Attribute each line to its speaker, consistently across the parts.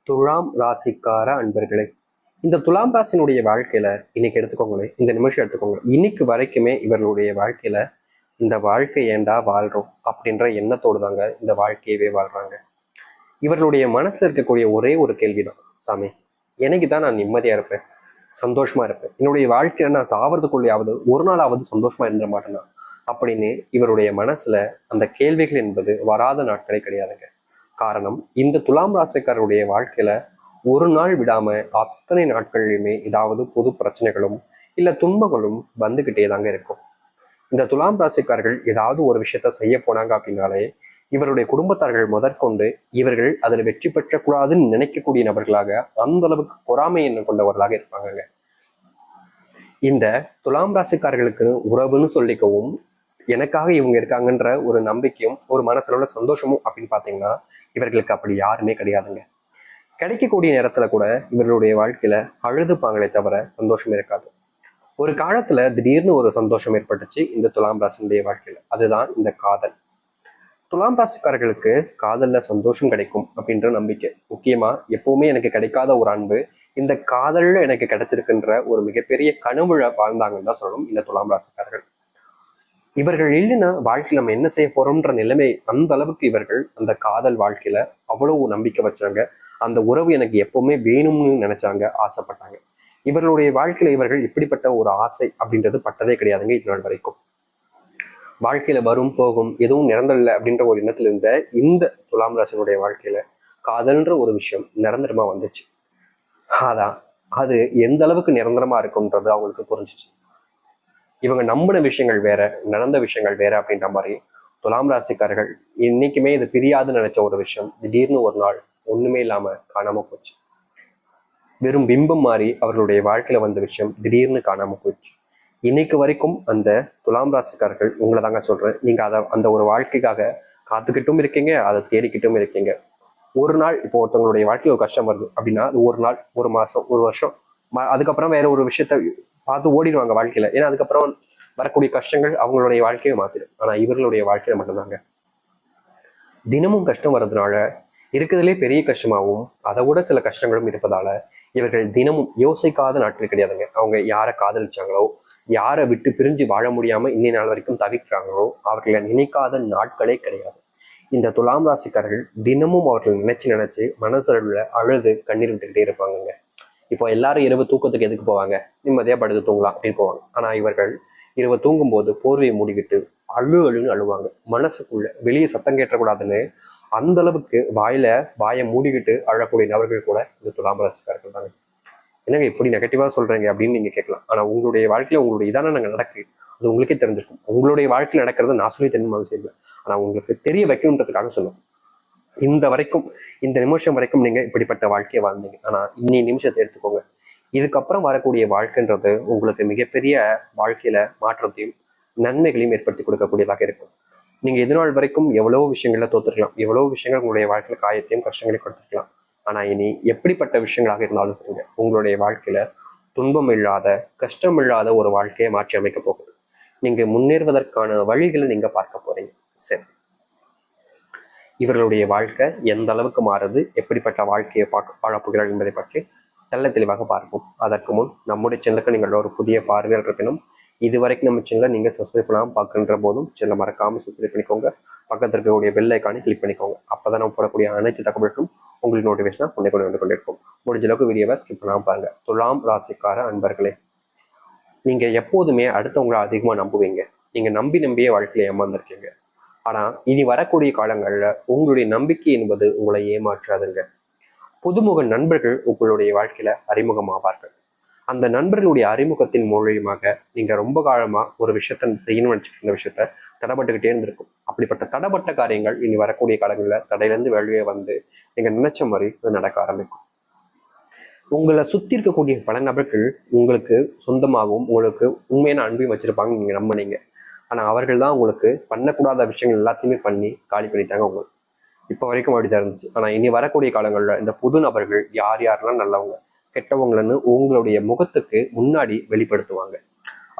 Speaker 1: துலாம் ராசிக்கார அன்பர்களே, இந்த துலாம் ராசினுடைய வாழ்க்கையில இன்னைக்கு எடுத்துக்கோங்களேன், இந்த நிமிஷம் எடுத்துக்கோங்க. இன்னைக்கு வரைக்குமே இவர்களுடைய வாழ்க்கையில இந்த வாழ்க்கை ஏண்டா வாழ்றோம் அப்படின்ற எண்ணத்தோடு தாங்க இந்த வாழ்க்கையவே வாழ்றாங்க. இவர்களுடைய மனசுல இருக்கக்கூடிய ஒரே ஒரு கேள்விதான், சாமி என்னைக்கு தான் நான் நிம்மதியா இருப்பேன், சந்தோஷமா இருப்பேன், என்னுடைய வாழ்க்கையில நான் சாவறதுக்குள்ளேயாவது ஒரு நாளாவது சந்தோஷமா இருந்துட மாட்டேனா அப்படின்னு இவருடைய மனசுல அந்த கேள்விகள் என்பது வராத நாட்களே கிடையாதுங்க. காரணம், இந்த துலாம் ராசிக்காரருடைய வாழ்க்கையில ஒரு நாள் விடாம அத்தனை நாட்கள்லையுமே ஏதாவது புது பிரச்சனைகளும் இல்ல துன்பங்களும் வந்துகிட்டே தாங்க இருக்கும். இந்த துலாம் ராசிக்காரர்கள் ஏதாவது ஒரு விஷயத்த செய்ய போனாங்க அப்படின்னாலே இவருடைய குடும்பத்தார்கள் முதற்கொண்டு இவர்கள் அதில் வெற்றி பெற்றக்கூடாதுன்னு நினைக்கக்கூடிய நபர்களாக அந்த அளவுக்கு பொறாமை எண்ணம் கொண்டவர்களாக இருப்பாங்க. இந்த துலாம் ராசிக்காரர்களுக்கு உறவுன்னு சொல்லிக்கவும் எனக்காக இவங்க இருக்காங்கன்ற ஒரு நம்பிக்கையும் ஒரு மனசுல உள்ள சந்தோஷமும் அப்படின்னு பாத்தீங்கன்னா இவர்களுக்கு அப்படி யாருமே கிடையாதுங்க. கிடைக்கக்கூடிய நேரத்துல கூட இவர்களுடைய வாழ்க்கையில அழுதுப்பாங்களே தவிர சந்தோஷம் இருக்காது. ஒரு காலத்துல திடீர்னு ஒரு சந்தோஷம் ஏற்பட்டுச்சு இந்த துலாம் ராசினுடைய வாழ்க்கையில, அதுதான் இந்த காதல். துலாம் ராசிக்காரர்களுக்கு காதல்ல சந்தோஷம் கிடைக்கும் அப்படின்ற நம்பிக்கை முக்கியமா எப்பவுமே எனக்கு கிடைக்காத ஒரு அன்பு இந்த காதல்ல எனக்கு கிடைச்சிருக்குன்ற ஒரு மிகப்பெரிய கனவுல வாழ்ந்தாங்கன்னு தான் சொல்லணும் இந்த துலாம் ராசிக்காரர்கள். இவர்கள் இல்லைன்னா வாழ்க்கையில் நம்ம என்ன செய்ய போறோம்ன்ற நிலைமை அந்த அளவுக்கு இவர்கள் அந்த காதல் வாழ்க்கையில அவ்வளவு நம்பிக்கை வச்சாங்க. அந்த உறவு எனக்கு எப்பவுமே வேணும்னு நினைச்சாங்க, ஆசைப்பட்டாங்க. இவர்களுடைய வாழ்க்கையில இவர்கள் இப்படிப்பட்ட ஒரு ஆசை அப்படின்றது பட்டதே கிடையாதுங்க இது நாள் வரைக்கும். வாழ்க்கையில வரும் போகும் எதுவும் நிரந்தரல அப்படின்ற ஒரு எண்ணத்துல இருந்த இந்த துலாம் ராசினுடைய வாழ்க்கையில காதல்ன்ற ஒரு விஷயம் நிரந்தரமா வந்துச்சு. அதான் அது எந்த அளவுக்கு நிரந்தரமா இருக்கும்ன்றது அவங்களுக்கு புரிஞ்சிச்சு. இவங்க நம்பின விஷயங்கள் வேற, நடந்த விஷயங்கள் வேற அப்படின்ற மாதிரி துலாம் ராசிக்காரர்கள் இன்னைக்குமே இது பிரியாதுன்னு நினைச்ச ஒரு விஷயம் திடீர்னு ஒரு நாள் ஒண்ணுமே இல்லாம காணாம போச்சு. வெறும் பிம்பம் மாறி அவர்களுடைய வாழ்க்கையில வந்த விஷயம் திடீர்னு காணாம போயிடுச்சு. இன்னைக்கு வரைக்கும் அந்த துலாம் ராசிக்காரர்கள் உங்களை தாங்க சொல்றேன், நீங்க அந்த ஒரு வாழ்க்கைக்காக காத்துக்கிட்டும் இருக்கீங்க, அதை தேடிக்கிட்டும் இருக்கீங்க. ஒரு நாள் இப்போ ஒருத்தவங்களுடைய வாழ்க்கையில் ஒரு கஷ்டம் வருது அப்படின்னா அது ஒரு நாள், ஒரு மாசம், ஒரு வருஷம், அதுக்கப்புறம் வேற ஒரு விஷயத்த பார்த்து ஓடிடுவாங்க வாழ்க்கையில. ஏன்னா அதுக்கப்புறம் வரக்கூடிய கஷ்டங்கள் அவங்களுடைய வாழ்க்கையை மாத்திடும். ஆனா இவர்களுடைய வாழ்க்கையில மட்டும்தாங்க தினமும் கஷ்டம் வர்றதுனால இருக்கிறதுலே பெரிய கஷ்டமாகவும் அதை விட சில கஷ்டங்களும் இருப்பதால இவர்கள் தினமும் யோசிக்காத நாட்கள் கிடையாதுங்க. அவங்க யாரை காதலிச்சாங்களோ, யாரை விட்டு பிரிஞ்சு வாழ முடியாம இன்னை நாள் வரைக்கும் தவிக்கிறாங்களோ அவர்களை நினைக்காத நாட்களே கிடையாது. இந்த துலாம் ராசிக்காரர்கள் தினமும் அவர்கள் நினைச்சு மனசுல அழுது கண்ணீர் விட்டுக்கிட்டே இருப்பாங்க. இப்போ எல்லாரும் இரவு தூக்கத்துக்கு எதுக்கு போவாங்க, நிம்மதியா படுத்து தூங்கலாம் அப்படின்னு போவாங்க. ஆனா இவர்கள் இரவு தூங்கும் போது போர்வையை மூடிக்கிட்டு அழுன்னு அழுவாங்க. மனசுக்குள்ள வெளியே சத்தம் கேட்டக்கூடாதுன்னு அந்த அளவுக்கு வாயை மூடிக்கிட்டு அழக்கூடிய நபர்கள் கூட இந்த துலாம் ராசிக்காரர்கள் தாங்க. என்னங்க இப்படி நெகட்டிவா சொல்றீங்க அப்படின்னு நீங்க கேட்கலாம். ஆனா உங்களுடைய வாழ்க்கையில உங்களுடைய இதான நாங்க நடக்கு, அது உங்களுக்கே தெரிஞ்சிருக்கும். உங்களுடைய வாழ்க்கையில் நடக்கிறத நான் சொல்லி தெரியணும் அவசியம் இல்லை. ஆனா உங்களுக்கு தெரிய வைக்கணுன்றதுக்காக சொல்லுவோம். இந்த வரைக்கும், இந்த நிமிஷம் வரைக்கும் நீங்க இப்படிப்பட்ட வாழ்க்கையை வாழ்ந்தீங்க. ஆனா இன்னி நிமிஷத்தை எடுத்துக்கோங்க, இதுக்கப்புறம் வரக்கூடிய வாழ்க்கைன்றது உங்களுக்கு மிகப்பெரிய வாழ்க்கையில மாற்றத்தையும் நன்மைகளையும் ஏற்படுத்தி கொடுக்கக்கூடியதாக இருக்கும். நீங்க இது நாள் வரைக்கும் எவ்வளவு விஷயங்கள்ல தோத்துருக்கலாம், எவ்வளவு விஷயங்கள் உங்களுடைய வாழ்க்கையில காயத்தையும் கஷ்டங்களையும் கொடுத்துருக்கலாம். ஆனா இனி எப்படிப்பட்ட விஷயங்களாக இருந்தாலும் சரிங்க, உங்களுடைய வாழ்க்கையில துன்பம் இல்லாத, கஷ்டம் இல்லாத ஒரு வாழ்க்கையை மாற்றி அமைக்க போகுது. நீங்க முன்னேறுவதற்கான வழிகளை நீங்க பார்க்க போறீங்க. சரி, இவர்களுடைய வாழ்க்கை எந்த அளவுக்கு மாறுது, எப்படிப்பட்ட வாழ்க்கையை வாழப்போகிறார்கள் என்பதை பற்றி தெல்ல தெளிவாக பார்ப்போம். அதற்கு முன் நம்முடைய சேனலுக்கு நீங்கள் ஒரு புதிய பார்வையாளர் இருப்பினும் இதுவரைக்கும் நம்ம சேனலை நீங்க சப்ஸ்கிரைப் பண்ணாமல் பார்க்கின்ற போதும் சேனலை மறக்காம சப்ஸ்கிரைப் பண்ணிக்கோங்க. பக்கத்தில் இருக்கக்கூடிய பெல் ஐக்கானை கிளிக் பண்ணிக்கோங்க. அப்பதான் நம்ம போடக்கூடிய அனைத்து தகவல்களும் உங்களுக்கு நோட்டிஃபிகேஷனா கொண்டு வந்து கொண்டிருக்கும். முடிஞ்ச அளவுக்கு வீடியோவை ஸ்கிப் பண்ணாமல் பாருங்க. துலாம் ராசிக்கார அன்பர்களே, நீங்க எப்போதுமே அடுத்தவங்களை அதிகமா நம்புவீங்க. நீங்க நம்பியே வாழ்க்கையில ஏமாந்துருக்கீங்க. ஆனா இனி வரக்கூடிய காலங்கள்ல உங்களுடைய நம்பிக்கை என்பது உங்களை ஏமாற்றாதுங்க. புதுமுக நண்பர்கள் உங்களுடைய வாழ்க்கையில அறிமுகமாவார்கள். அந்த நண்பர்களுடைய அறிமுகத்தின் மூலியமாக நீங்க ரொம்ப காலமா ஒரு விஷயத்த செய்யணும்னு நினைச்சிருந்த விஷயத்த தடைப்பட்டுக்கிட்டே இருந்திருக்கும். அப்படிப்பட்ட தடைப்பட்ட காரியங்கள் இனி வரக்கூடிய காலங்களில் தடையிலிருந்து வெளியே வந்து நீங்க நினைச்ச மாதிரி அது நடக்க ஆரம்பிக்கும். உங்களை சுத்தி இருக்கக்கூடிய பல நபர்கள் உங்களுக்கு சொந்தமாகவும் உங்களுக்கு உண்மையான அன்பையும் வச்சிருப்பாங்க, நீங்க நம்பினீங்க. ஆனா அவர்கள் தான் உங்களுக்கு பண்ணக்கூடாத விஷயங்கள் எல்லாத்தையுமே பண்ணி காலி பண்ணிட்டாங்க உங்களுக்கு. இப்போ வரைக்கும் அப்படிதான் இருந்துச்சு. ஆனா இனி வரக்கூடிய காலங்களில் இந்த புது நபர்கள் யார் யாரெல்லாம் நல்லவங்க கெட்டவங்கன்னு உங்களுடைய முகத்துக்கு முன்னாடி வெளிப்படுத்துவாங்க.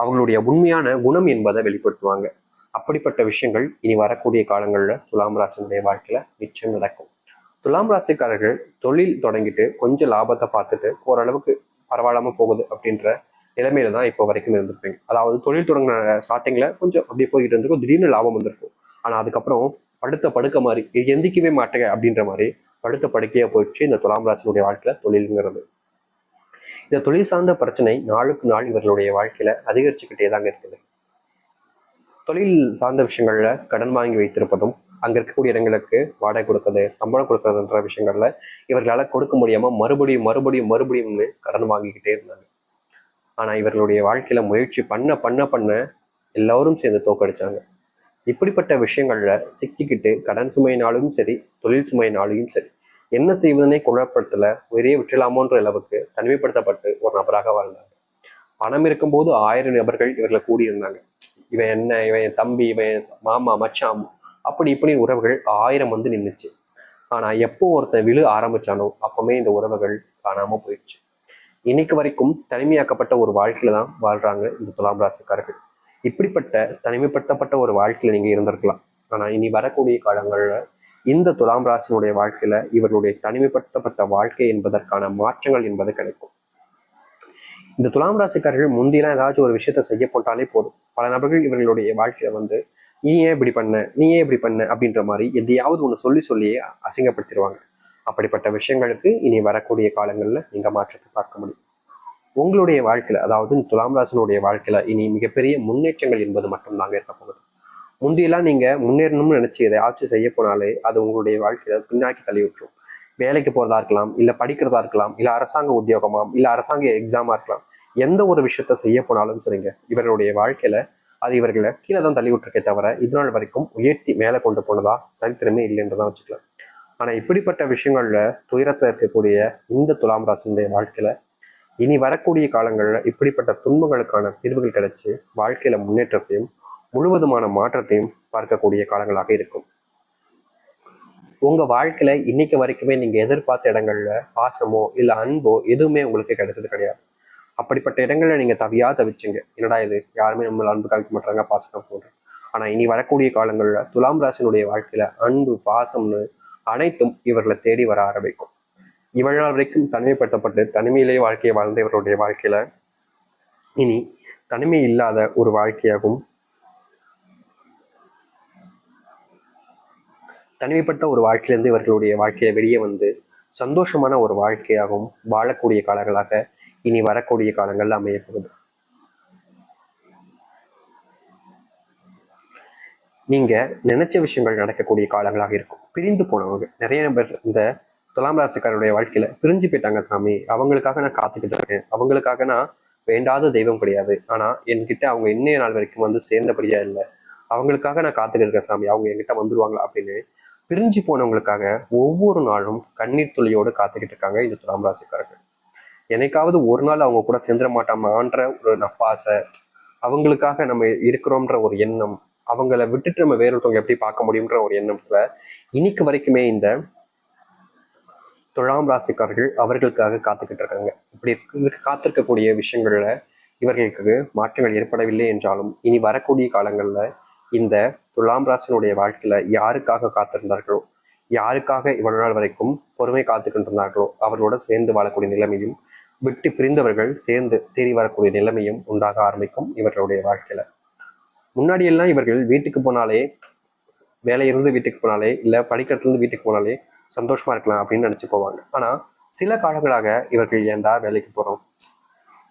Speaker 1: அவங்களுடைய உண்மையான குணம் என்பதை வெளிப்படுத்துவாங்க. அப்படிப்பட்ட விஷயங்கள் இனி வரக்கூடிய காலங்களில் துலாம் ராசினுடைய வாழ்க்கையில நிச்சயம் நடக்கும். துலாம் ராசிக்காரர்கள் தொழில் தொடங்கிட்டு கொஞ்சம் லாபத்தை பார்த்துட்டு ஓரளவுக்கு பரவாயில்லாம போகுது அப்படின்ற நிலைமையில தான் இப்போ வரைக்கும் இருந்திருப்பீங்க. அதாவது தொழில் தொடங்கின ஸ்டார்டிங்ல கொஞ்சம் அப்படியே போய்கிட்டு இருந்திருக்கும், திடீர்னு லாபம் வந்திருக்கும். ஆனா அதுக்கப்புறம் படுத்த படுக்க மாதிரி எந்திக்கவே மாட்டேங்க அப்படின்ற மாதிரி படுத்த படுக்கையா போயிடுச்சு இந்த துலாம் ராசினுடைய வாழ்க்கையில தொழில்ங்கிறது. இந்த தொழில் சார்ந்த பிரச்சனை நாளுக்கு நாள் இவர்களுடைய வாழ்க்கையில அதிகரிச்சுக்கிட்டே தாங்க இருக்குது. தொழில் சார்ந்த விஷயங்கள்ல கடன் வாங்கி வைத்திருப்பதும், அங்க இருக்கக்கூடிய இடங்களுக்கு வாடகை கொடுக்கறது, சம்பளம் கொடுக்கறதுன்ற விஷயங்கள்ல இவர்களால கொடுக்க முடியாம மறுபடியும் மறுபடியும் மறுபடியும்னு கடன் வாங்கிக்கிட்டே இருந்தாங்க. ஆனா இவர்களுடைய வாழ்க்கையில முயற்சி பண்ண பண்ண பண்ண எல்லாரும் சேர்ந்து தோக்கடிச்சாங்க. இப்படிப்பட்ட விஷயங்கள்ல சிக்கிக்கிட்டு கடன் சுமையினாலும் சரி, தொழில் சுமையினாலும் சரி, என்ன செய்வதனே குழப்பத்துல உயிரையே விற்றலாமோன்ற அளவுக்கு தனிமைப்படுத்தப்பட்டு ஒரு நபராக வாழ்ந்தாங்க. பணம் இருக்கும்போது 1000 நபர்கள் இவர்களை கூடியிருந்தாங்க. இவன் என்ன, இவன் என் தம்பி, இவன் மாமா, மச்சான், அப்படி இப்படி உறவுகள் 1000 வந்து நின்றுச்சு. ஆனா எப்போ ஒருத்தன் விழு ஆரம்பிச்சானோ அப்பவுமே இந்த உறவுகள் காணாம போயிடுச்சு. இன்னைக்கு வரைக்கும் தனிமையாக்கப்பட்ட ஒரு வாழ்க்கையில தான் வாழ்றாங்க இந்த துலாம் ராசிக்காரர்கள். இப்படிப்பட்ட தனிமைப்படுத்தப்பட்ட ஒரு வாழ்க்கையில நீங்க இருந்திருக்கலாம். ஆனா இனி வரக்கூடிய காலங்கள்ல இந்த துலாம் ராசினுடைய வாழ்க்கையில இவர்களுடைய தனிமைப்படுத்தப்பட்ட வாழ்க்கை என்பதற்கான மாற்றங்கள் என்பது கிடைக்கும். இந்த துலாம் ராசிக்காரர்கள் முந்தியெல்லாம் ஏதாச்சும் ஒரு விஷயத்த செய்ய போட்டாலே போதும், பல நபர்கள் இவர்களுடைய வாழ்க்கையில வந்து நீ ஏன் இப்படி பண்ண, நீ ஏன் இப்படி பண்ண அப்படின்ற மாதிரி எதையாவது ஒன்று சொல்லி சொல்லியே அசிங்கப்படுத்திடுவாங்க. அப்படிப்பட்ட விஷயங்களுக்கு இனி வரக்கூடிய காலங்கள்ல நீங்க மாற்றத்தை பார்க்க முடியும். உங்களுடைய வாழ்க்கையில, அதாவது துலாம் ராசினுடைய வாழ்க்கையில இனி மிகப்பெரிய முன்னேற்றங்கள் என்பது மட்டும்தாங்க இருக்க போகுது. முந்தியெல்லாம் நீங்க முன்னேறணும்னு நினைச்சு எதையாச்சும் செய்ய போனாலே அது உங்களுடைய வாழ்க்கையில பின்னாக்கி தள்ளி விட்டுரும். வேலைக்கு போறதா இருக்கலாம், இல்ல படிக்கிறதா இருக்கலாம், இல்ல அரசாங்க உத்தியோகமா, இல்ல அரசாங்க எக்ஸாமா இருக்கலாம். எந்த ஒரு விஷயத்த செய்ய போனாலும் சரிங்க, இவர்களுடைய வாழ்க்கையில அது இவர்களை கீழே தான் தள்ளி விட்டுருக்கே தவிர இதனால் வரைக்கும் உயர்த்தி மேலே கொண்டு போனதா சரித்திரமே இல்லைன்றதான் வச்சுக்கலாம். ஆனா இப்படிப்பட்ட விஷயங்கள்ல துயரத்தில் இருக்கக்கூடிய இந்த துலாம் ராசினுடைய வாழ்க்கையில இனி வரக்கூடிய காலங்கள்ல இப்படிப்பட்ட துன்பங்களுக்கான தீர்வுகள் கிடைச்சு வாழ்க்கையில முன்னேற்றத்தையும் முழுவதுமான மாற்றத்தையும் பார்க்கக்கூடிய காலங்களாக இருக்கும். உங்க வாழ்க்கையில இன்னைக்கு வரைக்குமே நீங்க எதிர்பார்த்த இடங்கள்ல பாசமோ இல்ல அன்போ எதுவுமே உங்களுக்கு கிடைச்சது கிடையாது. அப்படிப்பட்ட இடங்கள்ல நீங்க தவிச்சுங்க, என்னடா இது, யாருமே நம்மள அன்பு காமிக்க மாட்டாங்க, பாசம் போன்ற. ஆனா இனி வரக்கூடிய காலங்கள்ல துலாம் ராசினுடைய வாழ்க்கையில அன்பு பாசம்னு அனைத்தும் இவர்களை தேடி வர ஆரம்பிக்கும். இவ்வளவு நாள் வரைக்கும் தனிமைப்படுத்தப்பட்டு தனிமையிலேயே வாழ்க்கையை வாழ்ந்த இவர்களுடைய வாழ்க்கையில இனி தனிமை இல்லாத ஒரு வாழ்க்கையாகவும் தனிமைப்பட்ட ஒரு வாழ்க்கையிலிருந்து இவர்களுடைய வாழ்க்கையை வெளியே வந்து சந்தோஷமான ஒரு வாழ்க்கையாகவும் வாழக்கூடிய காலங்களாக இனி வரக்கூடிய காலங்கள்ல அமையப்படுது. நீங்க நினைச்ச விஷயங்கள் நடக்கக்கூடிய காலங்களாக இருக்கும். பிரிந்து போனவங்க நிறைய நபர் இந்த துலாம் ராசிக்காரருடைய வாழ்க்கையில பிரிஞ்சு போயிட்டாங்க. சாமி, அவங்களுக்காக நான் காத்துக்கிட்டு இருக்கேன், அவங்களுக்காக நான் வேண்டாத தெய்வம் கிடையாது, ஆனா என்கிட்ட அவங்க இன்னைய நாள் வரைக்கும் வந்து சேர்ந்தபடியா இல்லை, அவங்களுக்காக நான் காத்துக்கிட்டு இருக்கேன் சாமி, அவங்க என்கிட்ட வந்துருவாங்களா அப்படின்னு பிரிஞ்சு போனவங்களுக்காக ஒவ்வொரு நாளும் கண்ணீர் துளியோடு காத்துக்கிட்டு இருக்காங்க இந்த துலாம் ராசிக்காரர்கள். என்னைக்காவது ஒரு நாள் அவங்க கூட சேர்ந்துட மாட்டாமான்ற ஒரு நப்பாசை, அவங்களுக்காக நம்ம இருக்கிறோம்ன்ற ஒரு எண்ணம், அவங்கள விட்டுட்டு நம்ம வேறொருத்தவங்க எப்படி பார்க்க முடியும்ன்ற ஒரு எண்ணத்துல இன்னைக்கு வரைக்குமே இந்த துலாம் ராசிக்காரர்கள் அவர்களுக்காக காத்துக்கிட்டு இருக்காங்க. இப்படி காத்திருக்கக்கூடிய விஷயங்கள்ல இவர்களுக்கு மாற்றங்கள் ஏற்படவில்லை என்றாலும் இனி வரக்கூடிய காலங்கள்ல இந்த துலாம் ராசினுடைய வாழ்க்கையில யாருக்காக காத்திருந்தார்களோ, யாருக்காக இவ்வளவு நாள் வரைக்கும் பொறுமை காத்துக்கிட்டு இருந்தார்களோ அவர்களோட சேர்ந்து வாழக்கூடிய நிலைமையும், விட்டு பிரிந்தவர்கள் சேர்ந்து தேடி வரக்கூடிய நிலைமையும் உண்டாக ஆரம்பிக்கும் இவர்களுடைய வாழ்க்கையில. முன்னாடி எல்லாம் இவர்கள் வீட்டுக்கு போனாலே, வேலையிலிருந்து வீட்டுக்கு போனாலே, இல்ல படிக்கிறதுல இருந்து வீட்டுக்கு போனாலே சந்தோஷமா இருக்கலாம் அப்படின்னு நினைச்சு போவாங்க. ஆனா சில காலங்களாக இவர்கள் ஏன்டா வேலைக்கு போறோம்,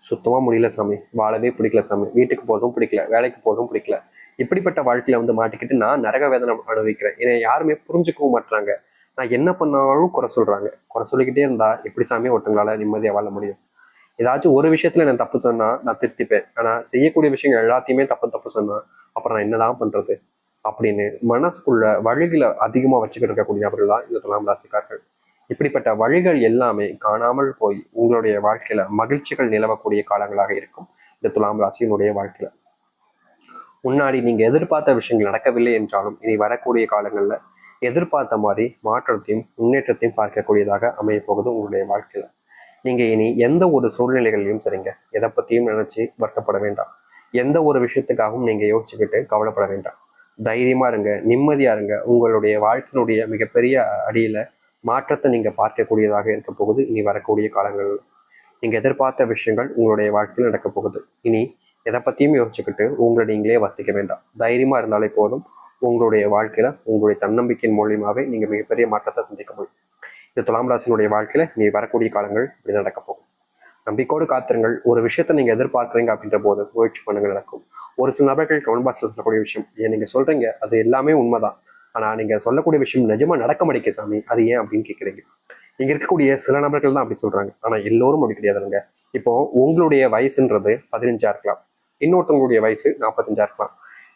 Speaker 1: சுத்தமா முடியல சாமி, வாழவே பிடிக்கல சாமி, வீட்டுக்கு போறதும் பிடிக்கல, வேலைக்கு போறதும் பிடிக்கல, இப்படிப்பட்ட வாழ்க்கையில வந்து மாட்டிக்கிட்டு நான் நரக வேதனை அனுபவிக்கிறேன், என்னை யாருமே புரிஞ்சுக்கவும் மாட்டாங்க, நான் என்ன பண்ணாலும் குறை சொல்றாங்க, குறை சொல்லிக்கிட்டே இருந்தா எப்படி சாமி ஒருத்தங்களால நிம்மதியா வாழ முடியும்? ஏதாச்சும் ஒரு விஷயத்துல நான் தப்பு சொன்னா நான் திருத்திப்பேன், ஆனா செய்யக்கூடிய விஷயங்கள் எல்லாத்தையுமே தப்பு சொன்னா அப்புறம் நான் என்னதான் பண்றது அப்படின்னு மனசுக்குள்ள வழிகளை அதிகமா வச்சுக்கிட்டு இருக்கக்கூடிய நபர்கள் தான் இந்த துலாம் ராசிக்காரர்கள். இப்படிப்பட்ட வழிகள் எல்லாமே காணாமல் போய் உங்களுடைய வாழ்க்கையில மகிழ்ச்சிகள் நிலவக்கூடிய காலங்களாக இருக்கும் இந்த துலாம் ராசியினுடைய வாழ்க்கையில. முன்னாடி நீங்க எதிர்பார்த்த விஷயங்கள் நடக்கவில்லை என்றாலும் இனி வரக்கூடிய காலங்கள்ல எதிர்பார்த்த மாதிரி மாற்றத்தையும் முன்னேற்றத்தையும் பார்க்கக்கூடியதாக அமைய போகுது உங்களுடைய வாழ்க்கையில. நீங்க இனி எந்த ஒரு சூழ்நிலைகளையும் சரிங்க, எதை பத்தியும் நினைச்சு வருத்தப்பட வேண்டாம், எந்த ஒரு விஷயத்துக்காகவும் நீங்க யோசிச்சுக்கிட்டு கவலைப்பட வேண்டாம். தைரியமா இருங்க, நிம்மதியா இருங்க. உங்களுடைய வாழ்க்கையினுடைய மிகப்பெரிய அடியில மாற்றத்தை நீங்க பார்க்கக்கூடியதாக இருக்க போகுது இனி வரக்கூடிய காலங்கள். நீங்க எதிர்பார்த்த விஷயங்கள் உங்களுடைய வாழ்க்கையில் நடக்க போகுது. இனி எதை பத்தியும் யோசிச்சுக்கிட்டு உங்களை நீங்களே வர்த்திக்க வேண்டாம். தைரியமா இருந்தாலே போதும். உங்களுடைய வாழ்க்கையில உங்களுடைய தன்னம்பிக்கையின் மூலியமாவே நீங்க மிகப்பெரிய மாற்றத்தை சந்திக்க முடியும். இந்த துலாம் ராசினுடைய வாழ்க்கையில நீ வரக்கூடிய காலங்கள் இப்படி நடக்க போகும். நம்பிக்கையோடு காத்திருங்கள். ஒரு விஷயத்த நீங்க எதிர்பார்க்குறீங்க அப்படின்ற போது முயற்சி பண்ணுங்க, நடக்கும். ஒரு சில நபர்கள் கமெண்ட் பாக்ஸ்ல சொல்லக்கூடிய விஷயம், ஏன் நீங்க சொல்றீங்க அது எல்லாமே உண்மைதான், ஆனா நீங்க சொல்லக்கூடிய விஷயம் நிஜமா நடக்க மாட்டேங்க சாமி, அது ஏன் அப்படின்னு கேட்குறீங்க. இங்க இருக்கக்கூடிய சில நபர்கள் தான் அப்படி சொல்றாங்க, ஆனா எல்லோரும் அப்படி கிடையாதுங்க. இப்போ உங்களுடைய வயசுன்றது 15 இருக்கலாம், இன்னொருத்தவங்களுடைய வயசு 45 இருக்கலாம்.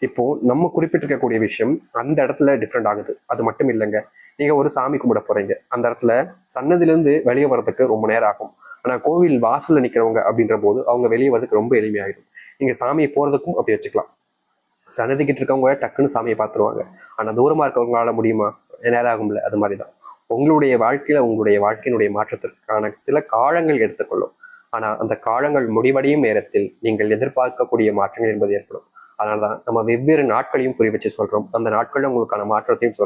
Speaker 1: இப்போ நம்ம குறிப்பிட்டிருக்கக்கூடிய விஷயம் அந்த இடத்துல டிஃப்ரெண்ட் ஆகுது. அது மட்டும் இல்லைங்க, நீங்க ஒரு சாமி கும்பிட போறீங்க, அந்த இடத்துல சன்னதிலிருந்து வெளியே வர்றதுக்கு ரொம்ப நேரம் ஆகும். ஆனா கோவில் வாசல்ல நிக்கிறவங்க அப்படின்ற போது அவங்க வெளியே வரதுக்கு ரொம்ப எளிமையாயிடும். நீங்க சாமியை போறதுக்கும் அப்படி வச்சுக்கலாம். சன்னதிக்கிட்டு இருக்கவங்க டக்குன்னு சாமியை பார்த்துருவாங்க, ஆனா தூரமா இருக்கவங்களால முடியுமா? நேரம் ஆகும்ல. அது மாதிரிதான் உங்களுடைய வாழ்க்கையில உங்களுடைய வாழ்க்கையினுடைய மாற்றத்திற்கான சில காலங்கள் எடுத்துக்கொள்ளும். ஆனா அந்த காலங்கள் முடிவடையும் நேரத்தில் நீங்கள் எதிர்பார்க்கக்கூடிய மாற்றங்கள் என்பது ஏற்படும். அதனாலதான் நம்ம வெவ்வேறு நாட்களையும் புரி வச்சு சொல்றோம். அந்த நாட்கள்ல உங்களுக்கான மாற்றத்தையும் சொல்றோம்.